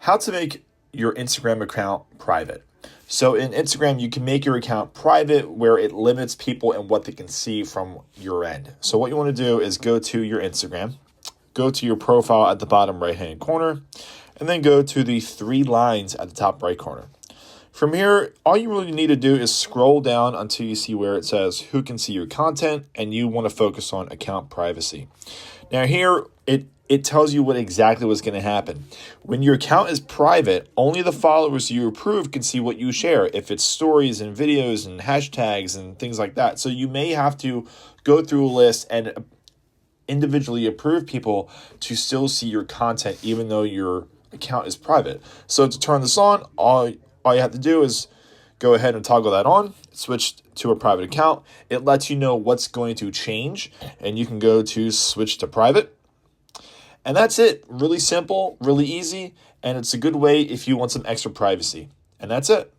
How to make your Instagram account private. So in Instagram, you can make your account private where it limits people and what they can see from your end. So what you want to do is go to your Instagram, go to your profile at the bottom right-hand corner, and then go to the three lines at the top right corner. From here, all you really need to do is scroll down until you see where it says who can see your content, and you want to focus on account privacy. Now here, it tells you exactly what's going to happen. When your account is private, only the followers you approve can see what you share, if it's stories and videos and hashtags and things like that. So you may have to go through a list and individually approve people to still see your content, even though your account is private. So to turn this on, all you have to do is go ahead and toggle that on, switch to a private account. It lets you know what's going to change, and you can go to switch to private. And that's it. Really simple, really easy, and it's a good way if you want some extra privacy. And that's it.